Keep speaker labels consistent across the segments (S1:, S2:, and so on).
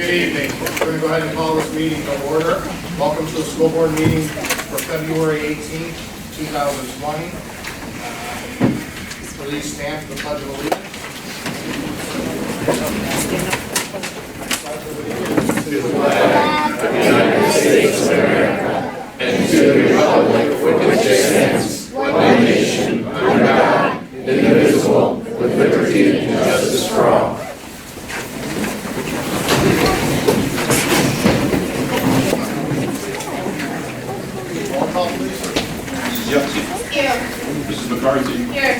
S1: Good evening. We're going to go ahead and call this meeting to order. Welcome to the school board meeting for February 18th, 2020. Please stand for the Pledge of Allegiance.
S2: To the flag of the United States of America and to the republic for which it stands, one nation, under God, indivisible, with liberty and justice for all.
S1: Roll call, please.
S3: Mrs. Yelsey.
S4: Here.
S3: Mrs. McCarthy.
S4: Here.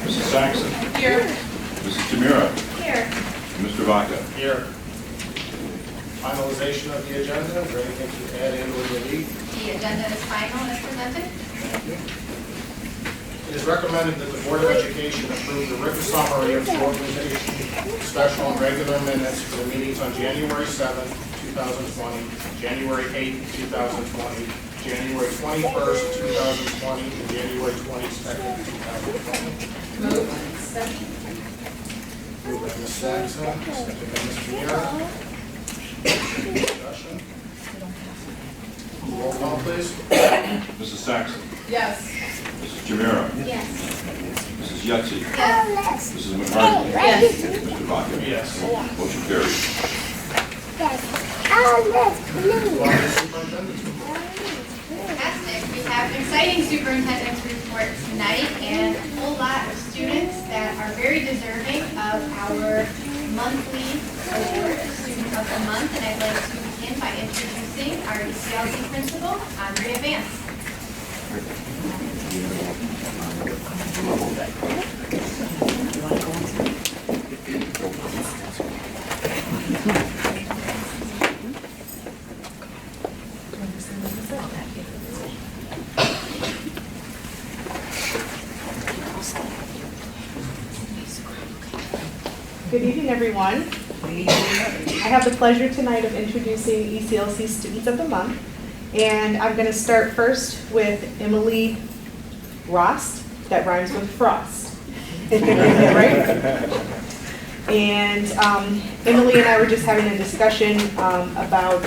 S3: Mrs. Saxon.
S4: Here.
S3: Mrs. Tamira.
S4: Here.
S3: And Mr. Vaca.
S1: Here. Finalization of the agenda. Is there anything to add and or delete?
S4: The agenda is final as presented.
S1: Thank you. It is recommended that the Board of Education approve the written summary of the organization special and regular minutes for the meetings on January 7th, 2020, January 8th, 2020, January 21st, 2020, and January 22nd, 2020.
S4: Move. Second.
S1: Moved by Ms. Saxon, seconded by Ms. Tamira. Discussion. Roll call, please.
S3: Mrs. Saxon.
S4: Yes.
S3: Mrs. Tamira.
S4: Yes.
S3: Mrs. Yelsey.
S4: Yes.
S3: Mrs. McCarthy.
S4: Yes.
S3: Mr. Vaca.
S1: Yes.
S3: Motion carries.
S1: Water superintendent's report.
S4: Fantastic. We have an exciting superintendent's report tonight and a whole lot of students that are very deserving of our monthly award of Student of the Month. And I'd like to begin by introducing our ECLC principal, Andrea Vance.
S5: Good evening, everyone. I have the pleasure tonight of introducing ECLC Students of the Month. And I'm going to start first with Emily Rost, that rhymes with frost. Right? And Emily and I were just having a discussion about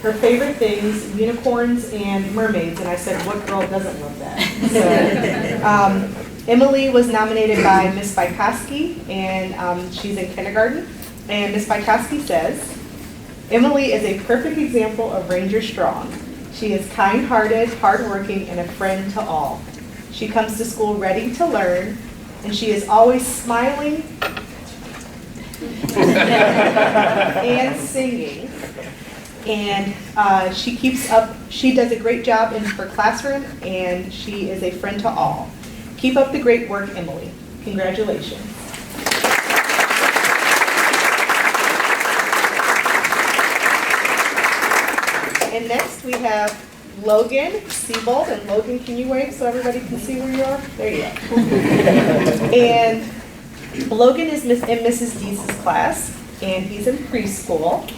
S5: her favorite things, unicorns and mermaids. And I said, what girl doesn't love that? So, Emily was nominated by Ms. Bykoski, and she's in kindergarten. And Ms. Bykoski says, Emily is a perfect example of Ranger Strong. She is kind-hearted, hardworking, and a friend to all. She comes to school ready to learn, and she is always smiling and singing. And she does a great job in her classroom, and she is a friend to all. Keep up the great work, Emily. Congratulations. And next we have Logan Siebold. And Logan, can you wave so everybody can see where you are? There you go. And Logan is in Mrs. Dietz's class, and he's in preschool.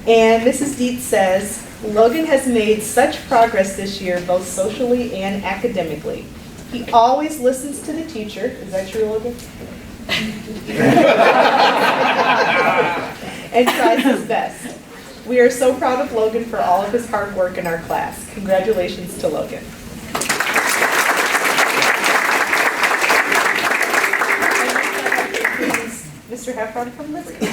S5: And Mrs. Dietz says, Logan has made such progress this year, both socially and academically. He always listens to the teacher. Is that true, Logan? And tries his best. We are so proud of Logan for all of his hard work in our class. Congratulations to Logan. Mr. Heffron from Liberty.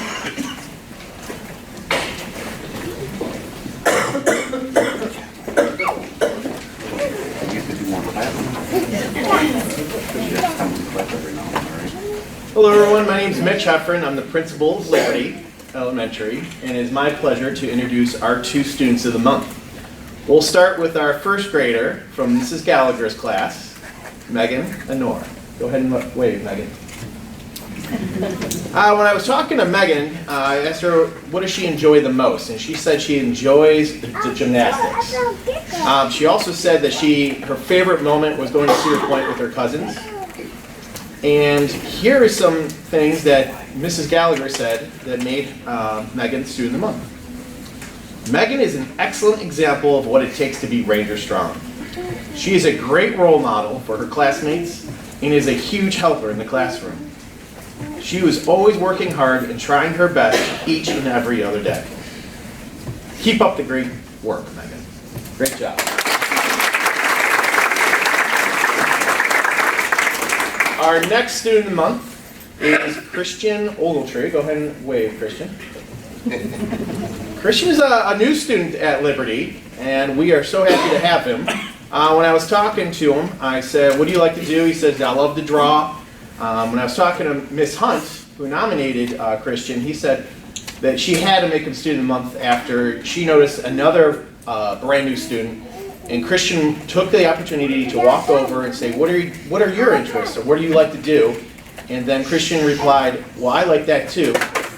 S6: Hello everyone, my name is Mitch Heffron. I'm the principal of Liberty Elementary, and it is my pleasure to introduce our two students of the month. We'll start with our first grader from Mrs. Gallagher's class, Megan Anor. Go ahead and wave, Megan. When I was talking to Megan, I asked her what does she enjoy the most, and she said she enjoys the gymnastics. She also said that her favorite moment was going to Cedar Point with her cousins. And here are some things that Mrs. Gallagher said that made Megan Student of the Month. Megan is an excellent example of what it takes to be Ranger Strong. She is a great role model for her classmates and is a huge helper in the classroom. She was always working hard and trying her best each and every other day. Keep up the great work, Megan. Great job. Our next student of the month is Christian Ogletree. Go ahead and wave, Christian. Christian is a new student at Liberty, and we are so happy to have him. When I was talking to him, I said, what do you like to do? He says, I love to draw. When I was talking to Miss Hunt, who nominated Christian, he said that she had to make him student of the month after she noticed another brand new student, and Christian took the opportunity to walk over and say, what are your interests, or what do you like to do? And then Christian replied, well, I like that too.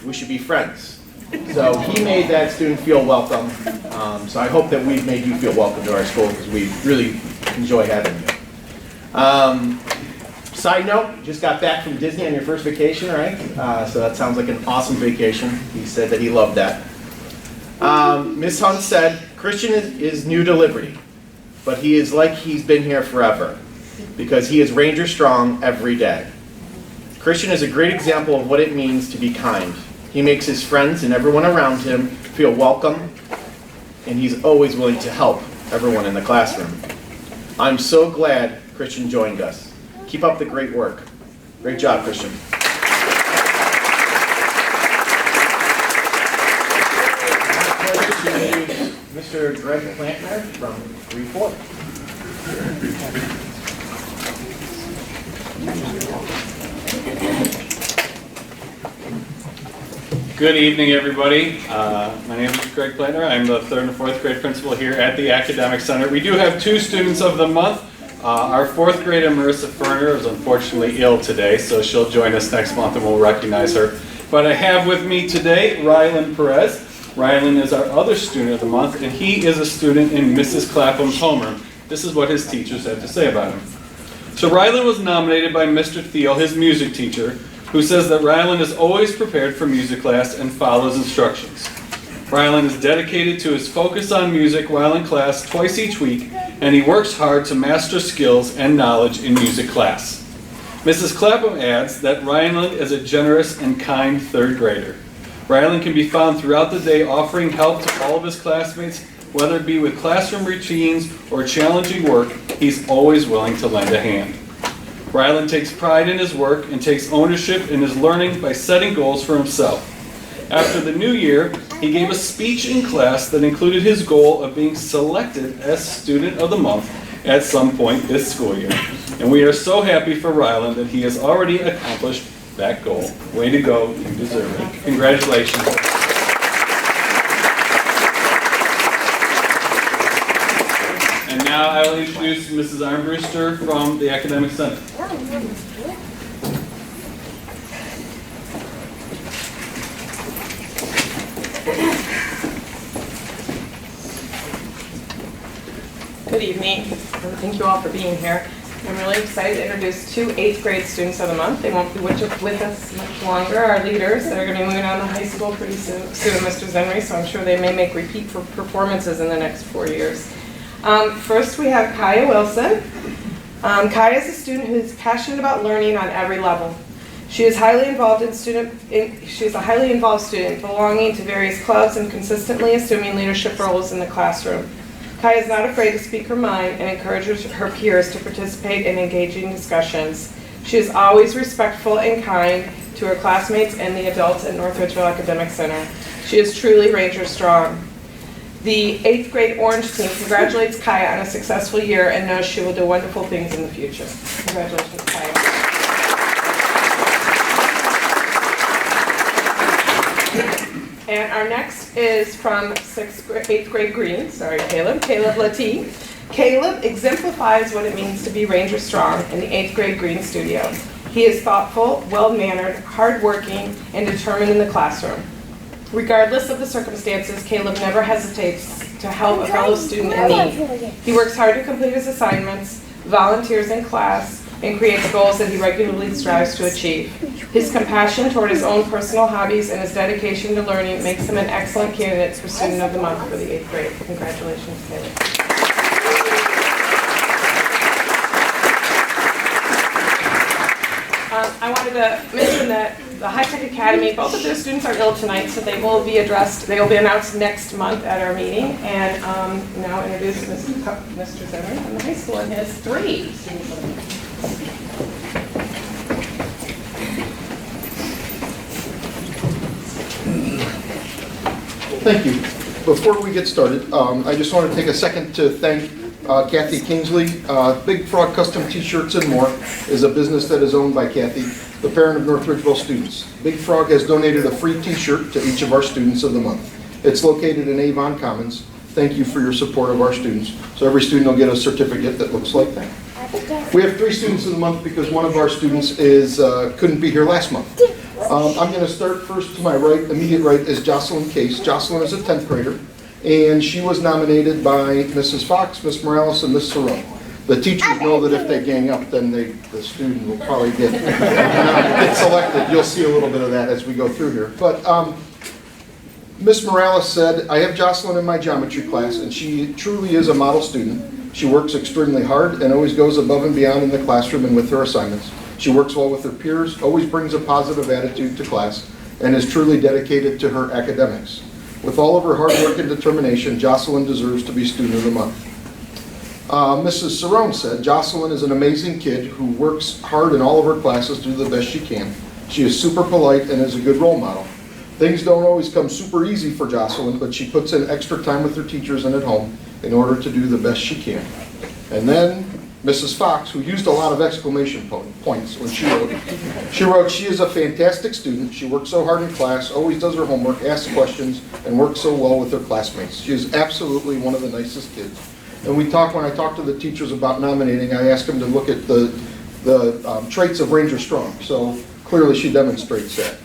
S6: We should be friends. So he made that student feel welcome. So I hope that we've made you feel welcome to our school, because we really enjoy having you. Side note, you just got back from Disney on your first vacation, right? So that sounds like an awesome vacation. He said that he loved that. Ms. Hunt said, Christian is new to Liberty, but he is like he's been here forever, because he is Ranger strong every day. Christian is a great example of what it means to be kind. He makes his friends and everyone around him feel welcome, and he's always willing to help everyone in the classroom. I'm so glad Christian joined us. Keep up the great work. Great job, Christian. Mr. Greg Plantner from 3-4.
S7: Good evening, everybody. My name is Greg Plantner. I'm the 3rd and 4th grade principal here at the Academic Center. We do have 2 students of the month. Our 4th grader, Marissa Ferner, is unfortunately ill today, so she'll join us next month and we'll recognize her. But I have with me today Rylan Perez. Rylan is our other student of the month, and he is a student in Mrs. Clapham's homeroom. This is what his teachers had to say about him. So Rylan was nominated by Mr. Thiel, his music teacher, who says that Rylan is always prepared for music class and follows instructions. Rylan is dedicated to his focus on music while in class twice each week, and he works hard to master skills and knowledge in music class. Mrs. Clapham adds that Rylan is a generous and kind 3rd grader. Rylan can be found throughout the day offering help to all of his classmates, whether it be with classroom routines or challenging work. He's always willing to lend a hand. Rylan takes pride in his work and takes ownership in his learning by setting goals for himself. After the new year, he gave a speech in class that included his goal of being selected as Student of the Month at some point this school year. And we are so happy for Rylan that he has already accomplished that goal. Way to go, you deserve it. Congratulations. And now I will introduce Mrs. Armbruster from the Academic Center.
S8: Good evening, and thank you all for being here. I'm really excited to introduce 2 8th grade students of the month. They won't be with us much longer. Our leaders that are going to be moving on to high school pretty soon, Mr. Zenry, so I'm sure they may make repeat performances in the next 4 years. First, we have Kaya Wilson. Kaya is a student who is passionate about learning on every level. She is highly involved she is a highly involved student, belonging to various clubs and consistently assuming leadership roles in the classroom. Kaya is not afraid to speak her mind and encourages her peers to participate in engaging discussions. She is always respectful and kind to her classmates and the adults at North Ridgeville Academic Center. She is truly Ranger strong. The 8th grade Orange team congratulates Kaya on a successful year and knows she will do wonderful things in the future. Congratulations, Kaya. And our next is from 8th grade Green, Caleb Latte. Caleb exemplifies what it means to be Ranger strong in the 8th grade Green studio. He is thoughtful, well-mannered, hardworking, and determined in the classroom. Regardless of the circumstances, Caleb never hesitates to help a fellow student in need. He works hard to complete his assignments, volunteers in class, and creates goals that he regularly strives to achieve. His compassion toward his own personal hobbies and his dedication to learning makes him an excellent candidate for Student of the Month for the 8th grade. Congratulations, Caleb. I wanted to mention that the High Tech Academy, both of their students are ill tonight, so they will be addressed, they will be announced next month at our meeting. And now introduce Mr. Zimmer from the high school and his 3 students of the month.
S9: Thank you. Before we get started, I just want to take a second to thank Kathy Kingsley. Big Frog Custom T-shirts and More is a business that is owned by Kathy, the parent of North Ridgeville students. Big Frog has donated a free T-shirt to each of our students of the month. It's located in Avon Commons. Thank you for your support of our students. So every student will get a certificate that looks like that. We have 3 students of the month because one of our students couldn't be here last month. I'm going to start first to my right. Immediate right is Jocelyn Case. Jocelyn is a 10th grader, and she was nominated by Mrs. Fox, Miss Morales, and Miss Cerrone. The teachers know that if they gang up, then the student will probably get selected. You'll see a little bit of that as we go through here. But Miss Morales said, I have Jocelyn in my geometry class, and she truly is a model student. She works extremely hard and always goes above and beyond in the classroom and with her assignments. She works well with her peers, always brings a positive attitude to class, and is truly dedicated to her academics. With all of her hard work and determination, Jocelyn deserves to be Student of the Month. Mrs. Cerrone said, Jocelyn is an amazing kid who works hard in all of her classes to do the best she can. She is super polite and is a good role model. Things don't always come super easy for Jocelyn, but she puts in extra time with her teachers and at home in order to do the best she can. And then Mrs. Fox, who used a lot of exclamation points when she wrote, she is a fantastic student. She works so hard in class, always does her homework, asks questions, and works so well with her classmates. She is absolutely one of the nicest kids. And when I talk to the teachers about nominating, I ask them to look at the traits of Ranger Strong. So clearly she demonstrates that.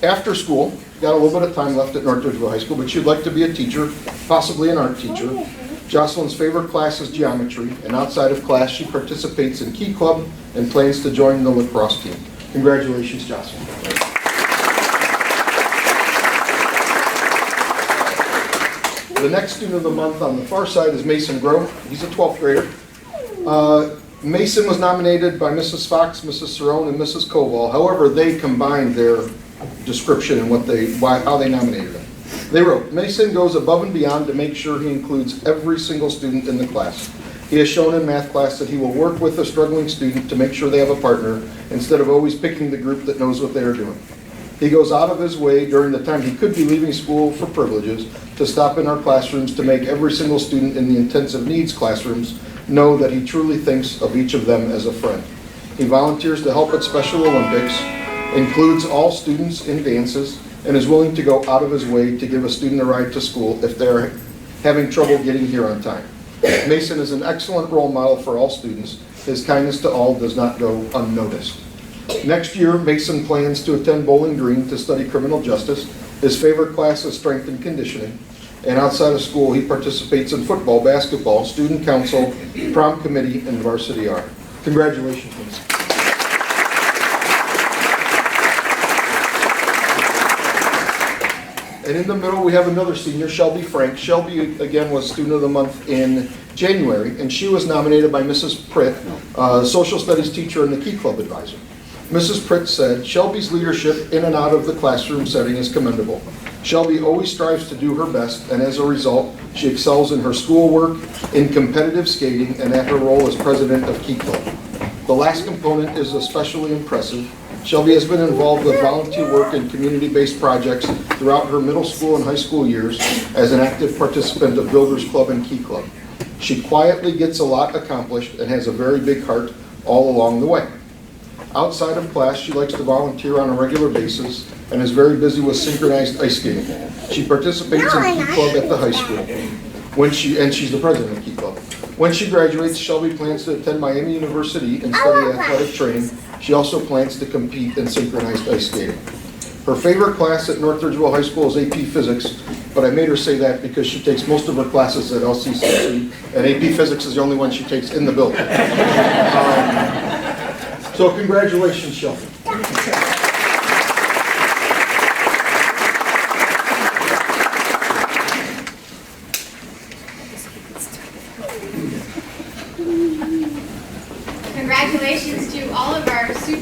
S9: After school, got a little bit of time left at North Ridgeville High School, but she'd like to be a teacher, possibly an art teacher. Jocelyn's favorite class is geometry, and outside of class, she participates in Key Club and plans to join the lacrosse team. Congratulations, Jocelyn. The next student of the month on the far side is Mason Grove. He's a 12th grader. Mason was nominated by Mrs. Fox, Mrs. Cerrone, and Mrs. Koval. However, they combined their description and how they nominated him. They wrote, Mason goes above and beyond to make sure he includes every single student in the class. He has shown in math class that he will work with a struggling student to make sure they have a partner instead of always picking the group that knows what they are doing. He goes out of his way during the time he could be leaving school for privileges to stop in our classrooms to make every single student in the intensive needs classrooms know that he truly thinks of each of them as a friend. He volunteers to help at Special Olympics, includes all students in dances, and is willing to go out of his way to give a student a ride to school if they're having trouble getting here on time. Mason is an excellent role model for all students. His kindness to all does not go unnoticed. Next year, Mason plans to attend Bowling Green to study criminal justice. His favorite class is strength and conditioning. And outside of school, he participates in football, basketball, student council, prom committee, and varsity art. Congratulations, Mason. And in the middle, we have another senior, Shelby Frank. Shelby, again, was Student of the Month in January, and she was nominated by Mrs. Pritt, social studies teacher and the Key Club advisor. Mrs. Pritt said, Shelby's leadership in and out of the classroom setting is commendable. Shelby always strives to do her best, and as a result, she excels in her schoolwork, in competitive skating, and at her role as president of Key Club. The last component is especially impressive. Shelby has been involved with volunteer work and community-based projects throughout her middle school and high school years as an active participant of Builders Club and Key Club. She quietly gets a lot accomplished and has a very big heart all along the way. Outside of class, she likes to volunteer on a regular basis and is very busy with synchronized ice skating. She participates in Key Club at the high school, and she's the president of Key Club. When she graduates, Shelby plans to attend Miami University and study athletic training. She also plans to compete in synchronized ice skating. Her favorite class at North Ridgeville High School is AP Physics, but I made her say that because she takes most of her classes at LCCC, and AP Physics is the only one she takes in the building. So congratulations, Shelby.
S4: Congratulations to all of our super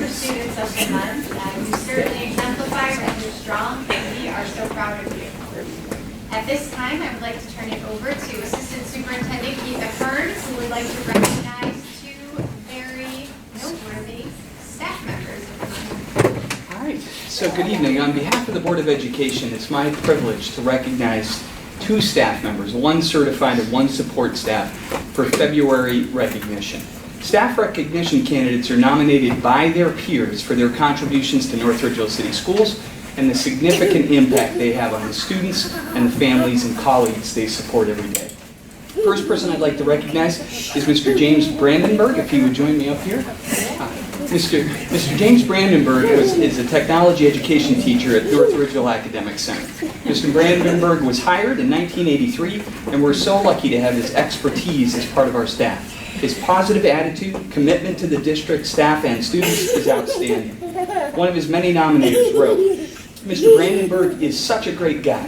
S4: At this time, I would like to turn it over to Assistant Superintendent Keith Ahern, who would like to recognize two very noteworthy staff members.
S10: All right, so good evening. On behalf of the Board of Education, it's my privilege to recognize two staff members, one certified and one support staff, for February recognition. Staff recognition candidates are nominated by their peers for their contributions to North Ridgeville City Schools and the significant impact they have on the students and the families and colleagues they support every day. First person I'd like to recognize is Mr. James Brandenburg, if he would join me up here. Mr. James Brandenburg is a technology education teacher at North Ridgeville Academic Center. Mr. Brandenburg was hired in 1983, and we're so lucky to have his expertise as part of our staff. His positive attitude, commitment to the district, staff, and students is outstanding. One of his many nominators wrote, "Mr. Brandenburg is such a great guy.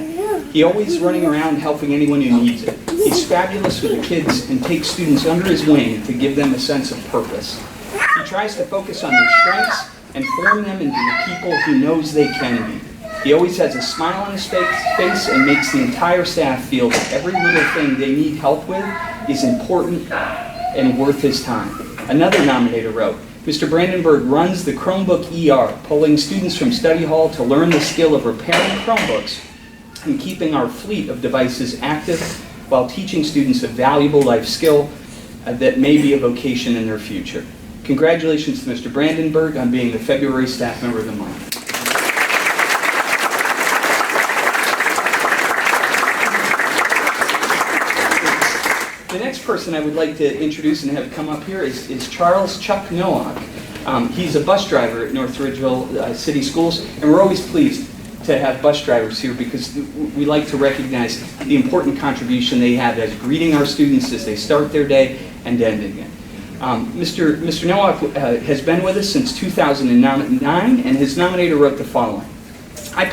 S10: He always running around helping anyone who needs it. He's fabulous with the kids and takes students under his wing to give them a sense of purpose. He tries to focus on their strengths and form them into the people he knows they can be. He always has a smile on his face and makes the entire staff feel that every little thing they need help with is important and worth his time." Another nominator wrote, "Mr. Brandenburg runs the Chromebook ER, pulling students from study hall to learn the skill of repairing Chromebooks and keeping our fleet of devices active while teaching students a valuable life skill that may be a vocation in their future." Congratulations to Mr. Brandenburg on being the February Staff Member of the Month. The next person I would like to introduce and have come up here is Charles Chuck Nowak. He's a bus driver at North Ridgeville City Schools, and we're always pleased to have bus drivers here because we like to recognize the important contribution they have as greeting our students as they start their day and ending it. Mr. Nowak has been with us since 2009, and his nominator wrote the following. "I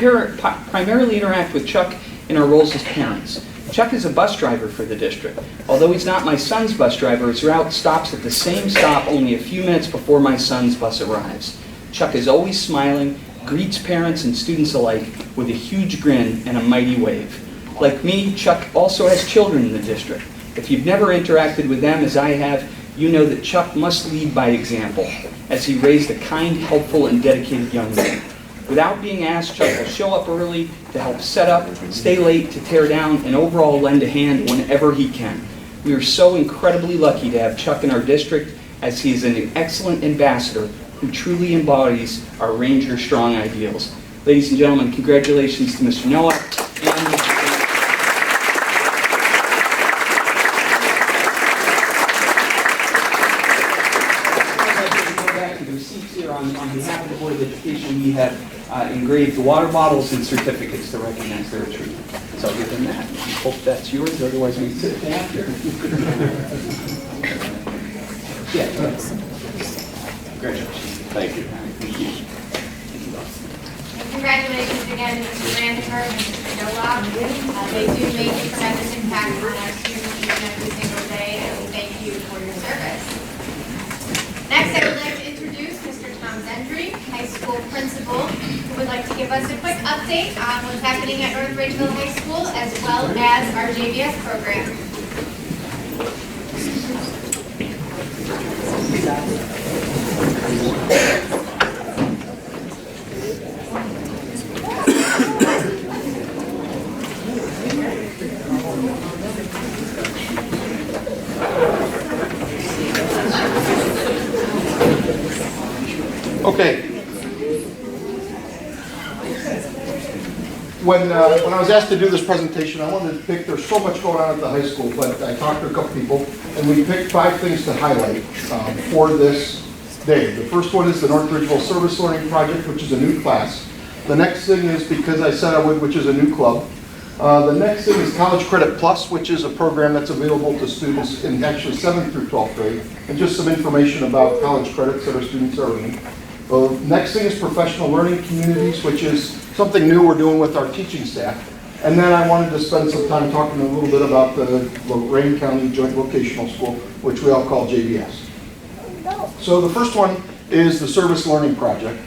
S10: primarily interact with Chuck in our roles as parents. Chuck is a bus driver for the district. Although he's not my son's bus driver, his route stops at the same stop only a few minutes before my son's bus arrives. Chuck is always smiling, greets parents and students alike with a huge grin and a mighty wave. Like me, Chuck also has children in the district. If you've never interacted with them as I have, you know that Chuck must lead by example, as he raised a kind, helpful, and dedicated young man. Without being asked, Chuck will show up early to help set up, stay late to tear down, and overall lend a hand whenever he can. We are so incredibly lucky to have Chuck in our district, as he is an excellent ambassador who truly embodies our Ranger Strong ideals." Ladies and gentlemen, congratulations to Mr. Nowak and Mr. On behalf of the Board of Education, we have engraved water bottles and certificates to recognize their achievement. So I'll give them that. I hope that's yours, otherwise we sit after. Yeah. Congratulations.
S3: Thank you.
S10: Thank you.
S4: And congratulations again to Mr. Brandenburg and Mr. Nowak. They do make a tremendous impact on our students each and every single day, and we thank you for your service. Next, I would like to introduce Mr. Tom Zendry, high school principal, who would like to give us a quick update on what's happening at North Ridgeville High School, as well as our JVS program.
S9: Okay. When I was asked to do this presentation, I wanted to pick, there's so much going on at the high school, but I talked to a couple people, and we picked 5 things to highlight for this day. The first one is the North Ridgeville Service Learning Project, which is a new class. The next thing is Because I Said I Would, which is a new club. The next thing is College Credit Plus, which is a program that's available to students in actually 7th through 12th grade, and just some information about college credits that our students are earning. The next thing is Professional Learning Communities, which is something new we're doing with our teaching staff. And then I wanted to spend some time talking a little bit about the Lorain County Joint Vocational School, which we all call JVS. So the first one is the Service Learning Project.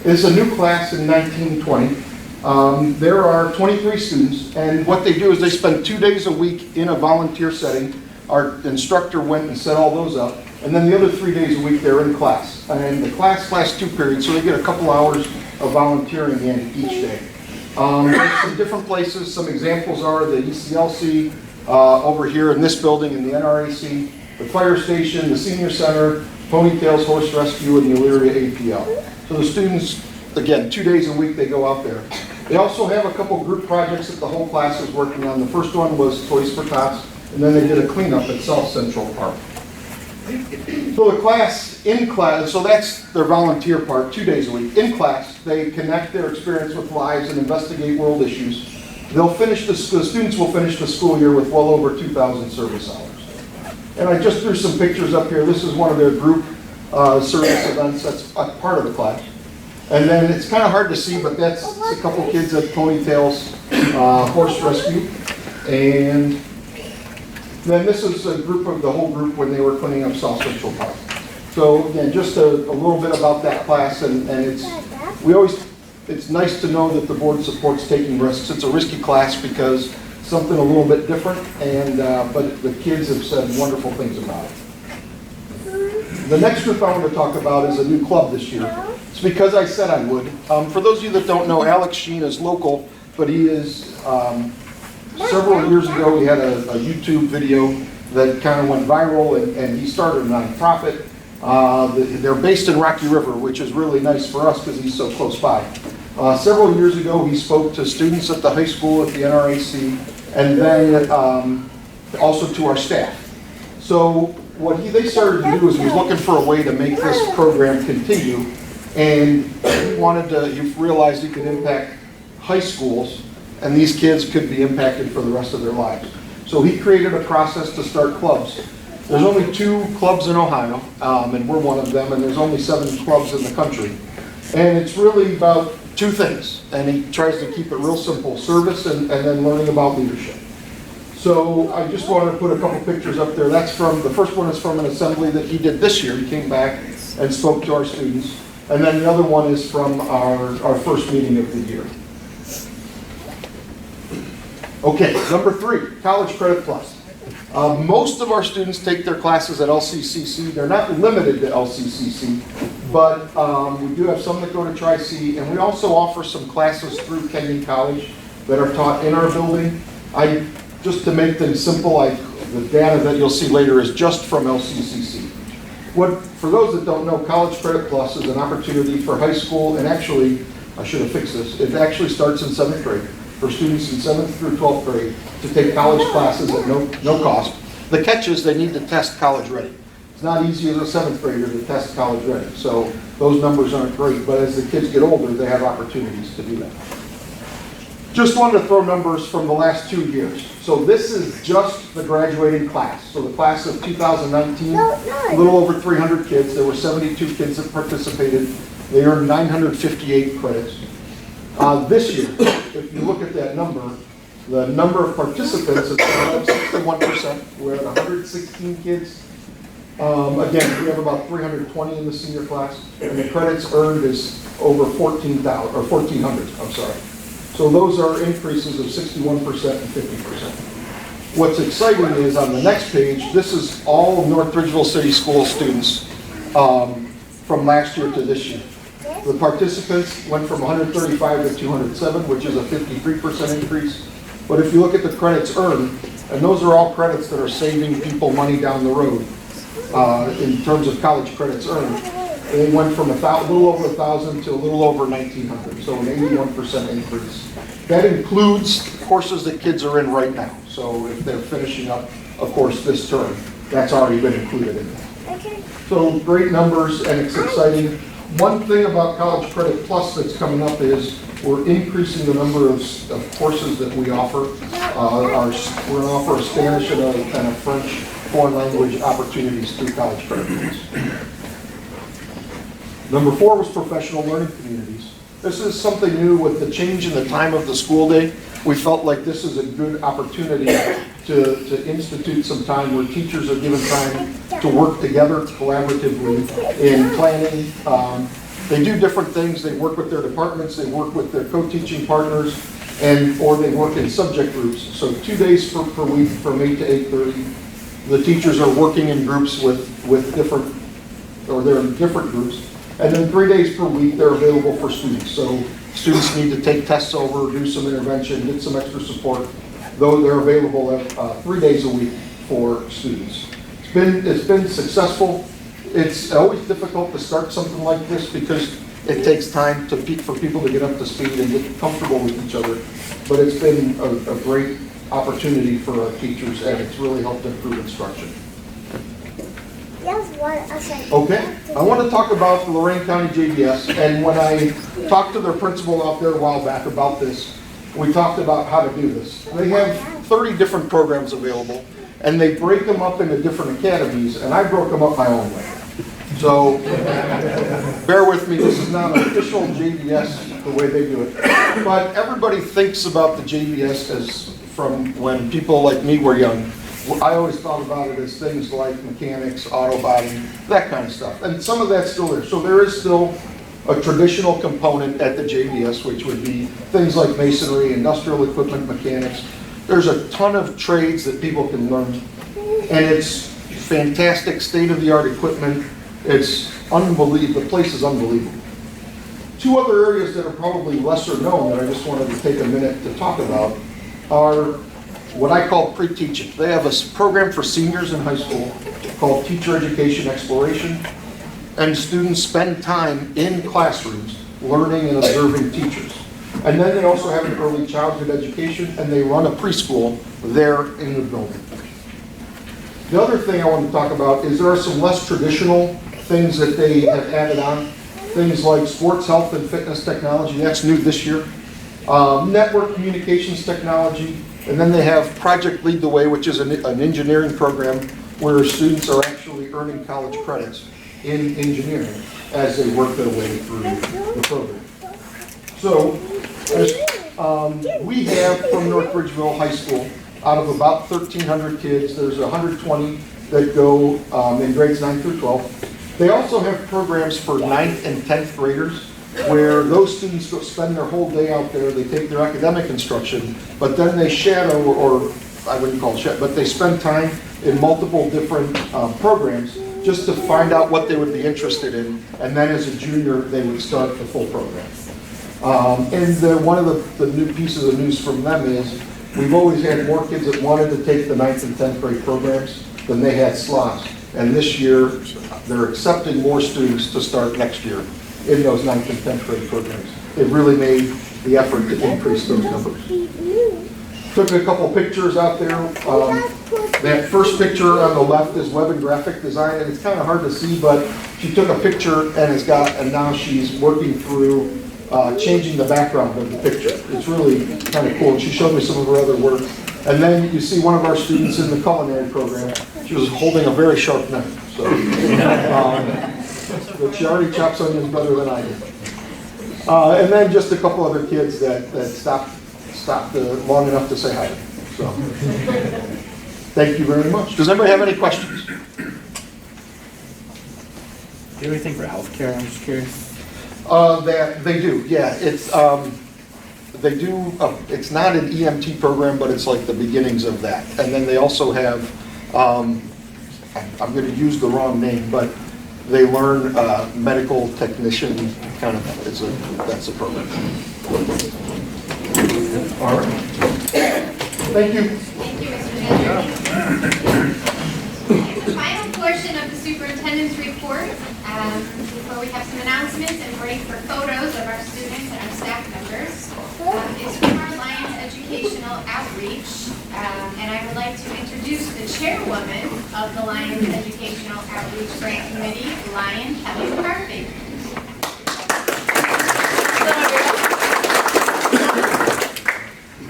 S9: It's a new class in 1920. There are 23 students, and what they do is they spend 2 days a week in a volunteer setting. Our instructor went and set all those up, and then the other 3 days a week they're in class. And the class lasts 2 periods, so they get a couple hours of volunteering in each day. There's some different places. Some examples are the ECLC over here in this building in the NRAC, the fire station, the senior center, Ponytails Horse Rescue, and the Elyria APL. So the students, again, 2 days a week they go out there. They also have a couple group projects that the whole class is working on. The first one was Toys for Tots, and then they did a cleanup at South Central Park. So the class, in class, so that's their volunteer part, 2 days a week. In class, they connect their experience with lives and investigate world issues. The students will finish the school year with well over 2,000 service hours. And I just threw some pictures up here. This is one of their group service events. That's a part of the class. And then it's kind of hard to see, but that's a couple kids at Ponytails Horse Rescue. And then this is a group of the whole group when they were cleaning up South Central Park. So again, just a little bit about that class, and it's nice to know that the board supports taking risks. It's a risky class because something a little bit different, and but the kids have said wonderful things about it. The next group I want to talk about is a new club this year. It's because I said I would. For those of you that don't know, Alex Sheen is local, but he is, several years ago he had a YouTube video that kind of went viral, and he started a nonprofit. They're based in Rocky River, which is really nice for us because he's so close by. Several years ago, he spoke to students at the high school, at the NRAC, and then also to our staff. So what they started to do is he was looking for a way to make this program continue, and he realized he could impact high schools, and these kids could be impacted for the rest of their lives. So he created a process to start clubs. There's only 2 clubs in Ohio, and we're one of them, and there's only 7 clubs in the country. And it's really about 2 things, and he tries to keep it real simple: service and then learning about leadership. So I just wanted to put a couple pictures up there. The first one is from an assembly that he did this year. He came back and spoke to our students. And then the other one is from our first meeting of the year. Okay, number 3, College Credit Plus. Most of our students take their classes at LCCC. They're not limited to LCCC, but we do have some that go to Tri-C, and we also offer some classes through Kenyon College that are taught in our building. Just to make things simple, the data that you'll see later is just from LCCC. For those that don't know, College Credit Plus is an opportunity for high school, and actually, I should have fixed this, it actually starts in 7th grade. For students in 7th through 12th grade to take college classes at no cost. The catch is they need to test college ready. It's not easy as a 7th grader to test college ready, so those numbers aren't great, but as the kids get older, they have opportunities to do that. Just wanted to throw numbers from the last 2 years. So this is just the graduating class. So the class of 2019, a little over 300 kids. There were 72 kids that participated. They earned 958 credits. This year, if you look at that number, the number of participants is up 61%. We're at 116 kids. Again, we have about 320 in the senior class, and the credits earned is over 1,400. I'm sorry. So those are increases of 61% and 50%. What's exciting is on the next page, this is all North Ridgeville City School students from last year to this year. The participants went from 135 to 207, which is a 53% increase. But if you look at the credits earned, and those are all credits that are saving people money down the road in terms of college credits earned, they went from a little over 1,000 to a little over 1,900, so an 81% increase. That includes courses that kids are in right now. So if they're finishing up, of course, this term, that's already been included in that. So great numbers, and it's exciting. One thing about College Credit Plus that's coming up is we're increasing the number of courses that we offer. We're going to offer a Spanish and a French foreign language opportunities through College Credit Plus. Number 4 was professional learning communities. This is something new with the change in the time of the school day. We felt like this is a good opportunity to institute some time where teachers are given time to work together collaboratively in planning They do different things. They work with their departments, they work with their co-teaching partners, or they work in subject groups. So 2 days per week from 8 to 8:30. The teachers are working in groups with different, or they're in different groups. And then 3 days per week, they're available for students. So students need to take tests over, do some intervention, get some extra support. Though they're available 3 days a week for students. It's been successful. It's always difficult to start something like this because it takes time for people to get up to speed and get comfortable with each other. But it's been a great opportunity for our teachers, and it's really helped improve instruction. Okay, I want to talk about the Lorain County JVS, and when I talked to their principal out there a while back about this, we talked about how to do this. They have 30 different programs available, and they break them up into different academies, and I broke them up my own way. So, bear with me, this is not an official JVS the way they do it. But everybody thinks about the JVS as from when people like me were young. I always thought about it as things like mechanics, auto body, that kind of stuff. And some of that's still there. So there is still a traditional component at the JVS, which would be things like masonry, industrial equipment, mechanics. There's a ton of trades that people can learn. And it's fantastic state-of-the-art equipment. It's unbelievable. The place is unbelievable. Two other areas that are probably lesser known that I just wanted to take a minute to talk about are what I call pre-teaching. They have a program for seniors in high school called Teacher Education Exploration, and students spend time in classrooms learning and observing teachers. And then they also have an early childhood education, and they run a preschool there in the building. The other thing I want to talk about is there are some less traditional things that they have added on. Things like sports, health, and fitness technology. That's new this year. Network communications technology. And then they have Project Lead the Way, which is an engineering program where students are actually earning college credits in engineering as they work their way through the program. So, we have from North Ridgeville High School, out of about 1,300 kids, there's 120 that go in grades 9 through 12. They also have programs for 9th and 10th graders where those students go spend their whole day out there. They take their academic instruction, but then they shadow, or I wouldn't call it shadow, but they spend time in multiple different programs just to find out what they would be interested in, and then as a junior, they would start the full program. One of the new pieces of news from them is we've always had more kids that wanted to take the 9th and 10th grade programs than they had slots. And this year, they're accepting more students to start next year in those 9th and 10th grade programs. They've really made the effort to increase those numbers. Took a couple pictures out there. That first picture on the left is web and graphic design, and it's kind of hard to see, but she took a picture and now she's working through changing the background of the picture. It's really kind of cool. She showed me some of her other work. And then you see one of our students in the culinary program. She was holding a very sharp knife. So, but she already chops onions better than I do. And then just a couple other kids that stopped long enough to say hi to me. So, thank you very much. Does anybody have any questions?
S11: Do you have anything for healthcare? I'm just curious.
S9: That they do, yeah. It's they do. It's not an EMT program, but it's like the beginnings of that. And then they also have. I'm going to use the wrong name, but they learn medical technician kind of. That's a program. All right. Thank you.
S4: Thank you, Mr. Manager. Final portion of the superintendent's report, before we have some announcements and break for photos of our students and our staff members, is from our Lions Educational Outreach. And I would like to introduce the chairwoman of the Lions Educational Outreach Grant Committee, Lion Kelly McCarthy.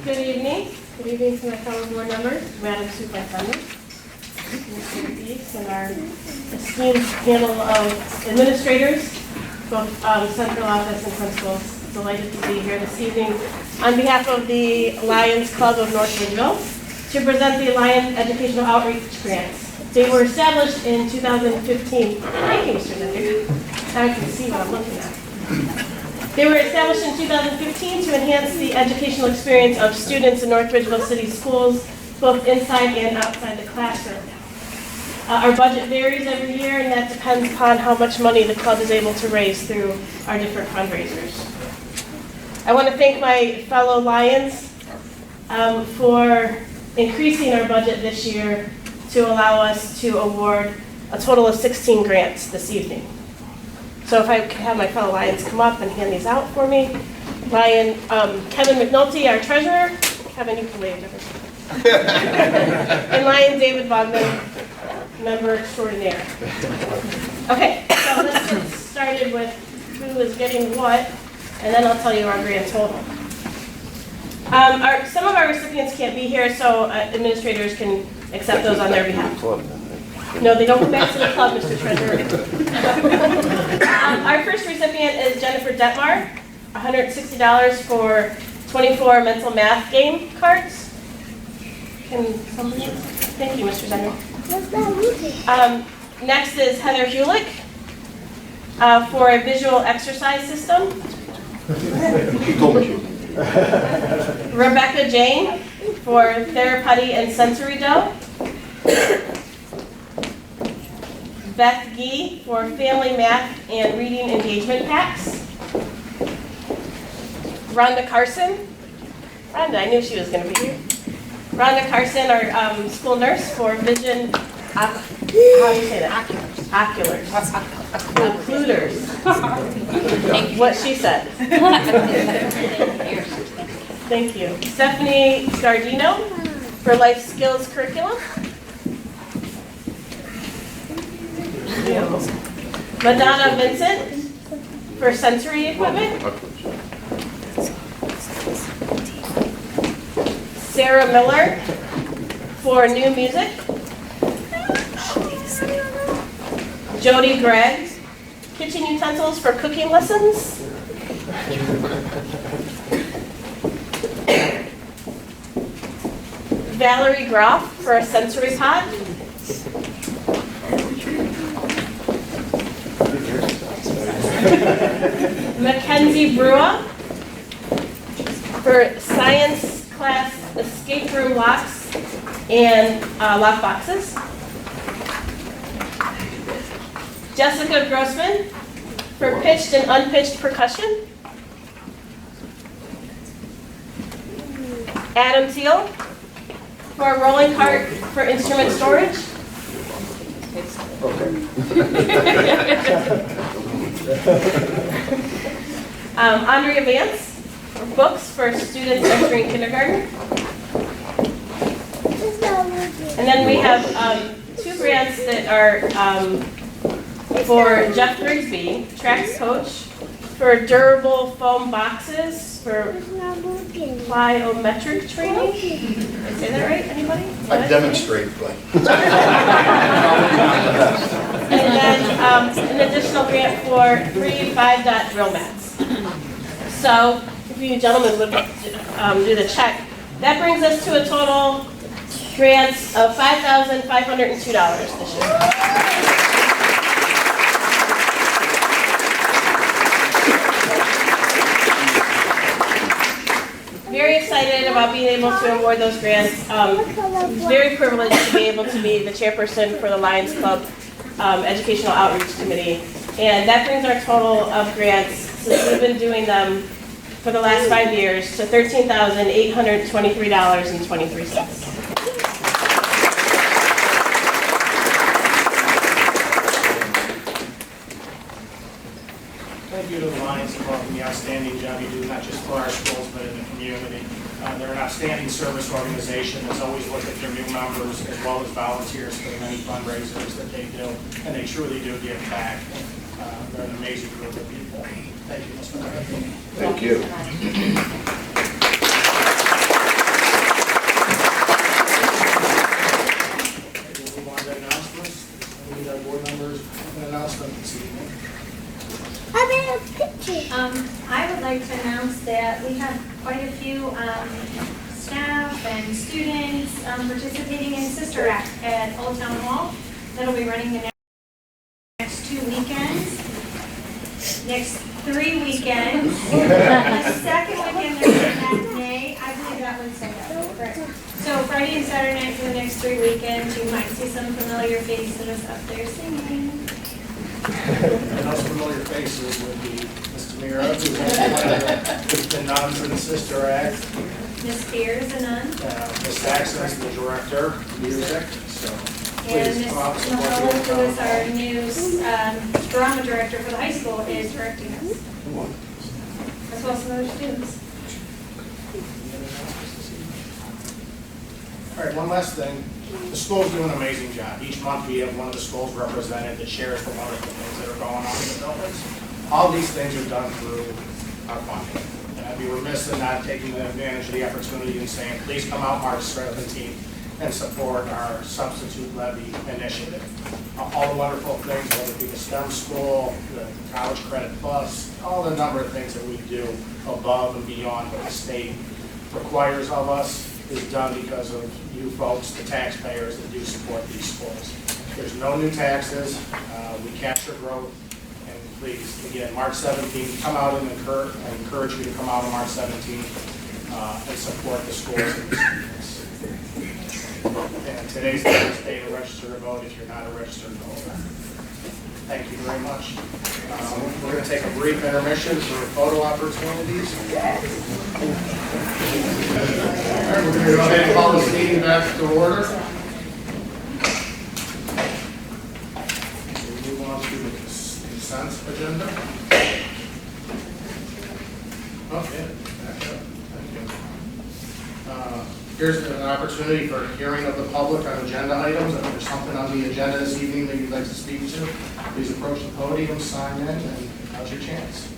S12: Good evening. Good evening to my fellow board members, Madam Superintendent, Mr. East, and our esteemed panel of administrators, both central office and principals. Delighted to be here this evening on behalf of the Lions Club of North Ridgeville to present the Lions Educational Outreach Grants. They were established in 2015. Thank you, Mr. Linder. Now I can see what I'm looking at. They were established in 2015 to enhance the educational experience of students in North Ridgeville City Schools, both inside and outside the classroom. Our budget varies every year, and that depends upon how much money the club is able to raise through our different fundraisers. I want to thank my fellow Lions for increasing our budget this year to allow us to award a total of 16 grants this evening. So if I could have my fellow Lions come up and hand these out for me. Lion Kevin McNulty, our treasurer. Kevin, you can wave to everybody. And Lion David Bogdan, member extraordinaire. Okay, so let's get started with who is getting what, and then I'll tell you our grand total. Some of our recipients can't be here, so administrators can accept those on their behalf. No, they don't go back to the club, Mr. Treasurer. Our first recipient is Jennifer Detmar, $160 for 24 mental math game cards. Can somebody? Thank you, Mr. Zender. Next is Heather Hulick for a visual exercise system.
S9: She told me she was.
S12: Rebecca Jane for Therapy and Sensory Dough. Beth Gee for Family Math and Reading Engagement Packs. Rhonda Carson. Rhonda, I knew she was going to be here. Rhonda Carson, our school nurse for Vision, how do you say that? Oculars. Occluders. What she said. Thank you. Stephanie Gardino for Life Skills Curriculum. Madonna Vincent for sensory equipment. Sarah Miller for new music. Jody Gregg, kitchen utensils for cooking lessons. Valerie Groff for a sensory pod. Mackenzie Brewer for science class escape room locks and lock boxes. Jessica Grossman for pitched and unpitched percussion. Adam Teal for a rolling cart for instrument storage. Andrea Vance for books for students entering kindergarten. And then we have two grants that are for Jeff Grigsby, Tracks Coach, for durable foam boxes for plyometric training. Did I say that right? Anybody?
S9: I demonstrate, but.
S12: And then an additional grant for 3 5-dot drill mats. So if you gentlemen would do the check, that brings us to a total grants of $5,502 this year. Very excited about being able to award those grants. Very privileged to be able to be the chairperson for the Lions Club Educational Outreach Committee. And that brings our total of grants, since we've been doing them for the last 5 years, to $13,823.23.
S1: Thank you to the Lions Club and the outstanding job you do, not just for our schools, but in the community. They're an outstanding service organization that's always looked at their new members as well as volunteers for the many fundraisers that they do, and they truly do give back. They're an amazing group of people. Thank you, Mr. Mayor.
S9: Thank you.
S1: We'll move on to announcements. We need our board members an announcement this evening.
S13: I would like to announce that we have quite a few staff and students participating in Sister Act at Old Town Hall. That'll be running the next 2 weekends. Next 3 The second weekend there's a matinee, I believe that one's sold out. Correct. So Friday and Saturday night for the next 3 weekends, you might see some familiar faces up there singing.
S1: And those familiar faces would be Ms. Tamira, who's the nuns in the Sister Act.
S13: Miss Spears, a nun.
S1: Ms. Saxon is the director of music, so
S13: And
S1: please
S13: Miss
S1: come out and support
S13: Mahone, who is
S1: the
S13: our new drama director for the high school, is directing us, as well as some other students.
S1: All right, one last thing. The school's doing an amazing job. Each month we have one of the schools represented that shares the wonderful things that are going on in the buildings. All these things are done through our funding. And I'd be remiss in not taking advantage of the opportunity and saying, please come out March 17th and support our substitute levy initiative. All the wonderful things, whether it be the STEM school, the College Credit Plus, all the number of things that we do above and beyond what the state requires of us is done because of you folks, the taxpayers that do support these schools. There's no new taxes, we capture growth, and please, again, March 17th, come out and I encourage you to come out on March 17th and support the schools and the students. And today's the last day to register to vote if you're not a registered voter. Thank you very much. We're going to take a brief intermission for photo opportunities. All right, we're going to go ahead and call this meeting back to order. We'll move on to the consent agenda. Okay, back up. Thank you. Here's an opportunity for hearing of the public on agenda items. If there's something on the agenda this evening that you'd like to speak to, please approach the podium, sign in, and now's your chance.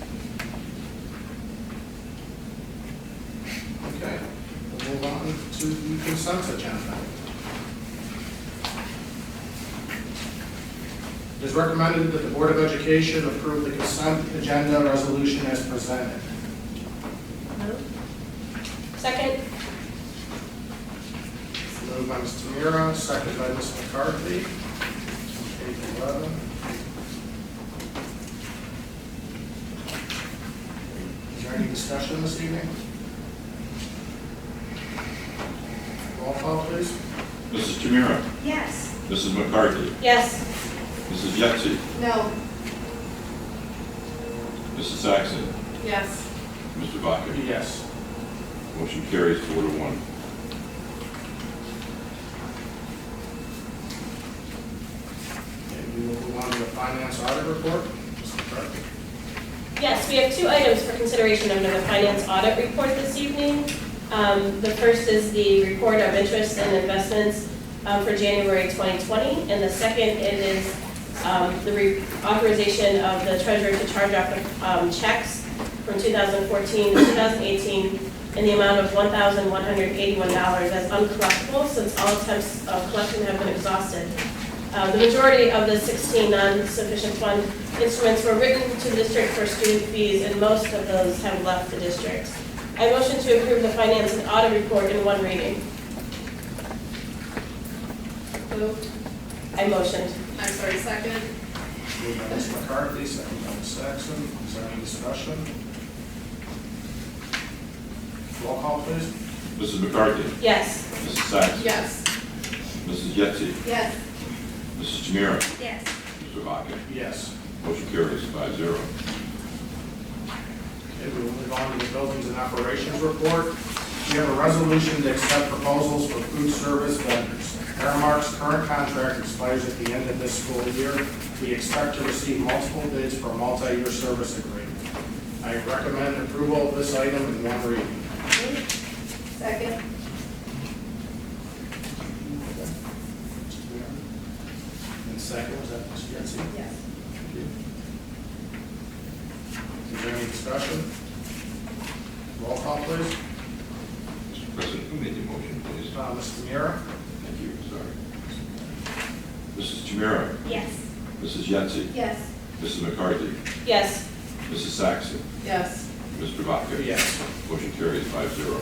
S1: Okay, we'll move on to the consent agenda. It is recommended that the Board of Education approve the consent agenda resolution as presented.
S12: Second.
S1: Moved by Ms. Tamira, seconded by Ms. McCarthy. Page 11. Is there any discussion this evening? Roll call, please.
S3: Mrs. Tamira?
S13: Yes.
S3: Mrs. McCarthy?
S12: Yes.
S3: Mrs. Yetsey?
S12: No.
S3: Mrs. Saxon?
S12: Yes.
S3: Mr. Vaca?
S1: Yes.
S3: Motion carries 4-1.
S1: We will move on to the finance audit report. Ms. McCarthy.
S12: Yes, we have 2 items for consideration under the finance audit report this evening. The first is the report of interest and investments for January 2020, and the second it is the authorization of the treasurer to charge off checks from 2014 to 2018 in the amount of $1,181 as uncollectible since all attempts of collection have been exhausted. The majority of the 16 non-sufficient fund instruments were written to the district for student fees, and most of those have left the district. I motion to approve the finance and audit report in 1 reading. Moved. I motioned. I'm sorry, second.
S1: Moved by Ms. McCarthy, seconded by Ms. Saxon. Is there any discussion? Roll call, please.
S3: Mrs. McCarthy?
S12: Yes.
S3: Mrs. Saxon?
S12: Yes.
S3: Mrs. Yetsey?
S12: Yes.
S3: Mrs. Tamira?
S13: Yes.
S3: Mr. Vaca?
S1: Yes.
S3: Motion carries 5-0.
S1: Okay, we will move on to the buildings and operations report. We have a resolution to accept proposals for food service vendors. Aramark's current contract expires at the end of this school year. We expect to receive multiple bids for a multi-year service agreement. I recommend approval of this item in 1 reading.
S12: Second.
S1: And second, was that Ms. Yetsey?
S12: Yes.
S1: Thank you. Is there any discussion? Roll call, please.
S3: Mr. President, who made the motion, please?
S1: Ms. Tamira?
S3: Thank you, sorry. Mrs. Tamira?
S13: Yes.
S3: Mrs. Yetsey?
S12: Yes.
S3: Mrs. McCarthy?
S12: Yes.
S3: Mrs. Saxon?
S12: Yes.
S3: Mr. Vaca?
S1: Yes.
S3: Motion carries 5-0.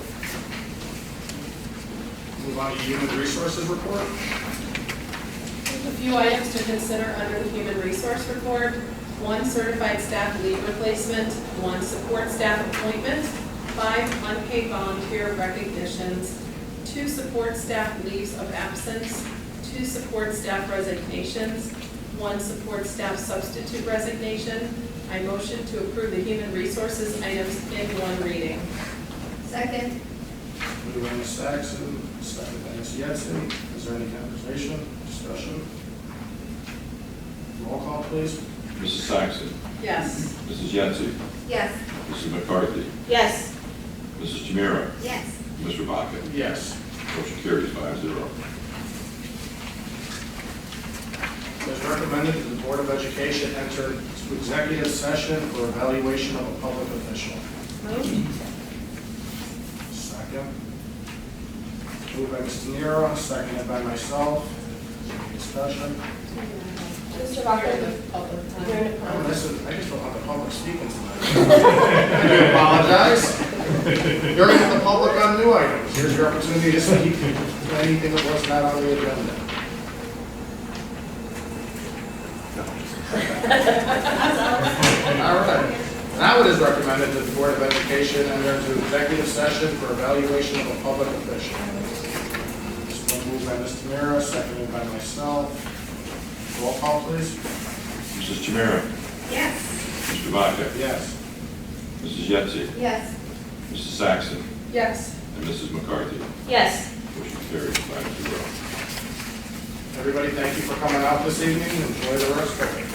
S1: Move on to human resources report.
S14: There's a few items to consider under the human resource report.
S8: 1 certified staff leave replacement, 1 support staff appointment, 5 unpaid volunteer recognitions, 2 support staff leaves of absence, 2 support staff resignations, 1 support staff substitute resignation. I motion to approve the human resources items in 1 reading.
S4: Second.
S1: Moved by Ms. Saxon, second by Ms. Yetsey. Is there any conversation, discussion? Roll call, please.
S3: Mrs. Saxon.
S8: Yes.
S3: Mrs. Yetsey.
S4: Yes.
S3: Mrs. McCarthy.
S12: Yes.
S3: Mrs. Tamira.
S4: Yes.
S3: Mr. Vaca.
S1: Yes.
S3: Motion carries 5-0.
S1: It is recommended that the Board of Education enter into executive session for evaluation of a public official. Second. Moved by Ms. Tamira, seconded by myself. Any discussion?
S12: Mr. Vaca,
S8: During the public
S1: I
S8: time.
S1: just don't want the public speaking tonight. I do apologize. You're in the public on new items. Here's your opportunity to speak to anything that was not on the agenda. All right. Now it is recommended that the Board of Education enter into executive session for evaluation of a public official. This one moved by Ms. Tamira, seconded by myself. Roll call, please.
S3: Mrs. Tamira.
S4: Yes.
S3: Mr. Vaca.
S1: Yes.
S3: Mrs. Yetsey.
S4: Yes.
S3: Mrs. Saxon.
S8: Yes.
S3: And Mrs. McCarthy.
S12: Yes.
S3: Motion carries 5-0.
S1: Everybody, thank you for coming out this evening. Enjoy the rest of it.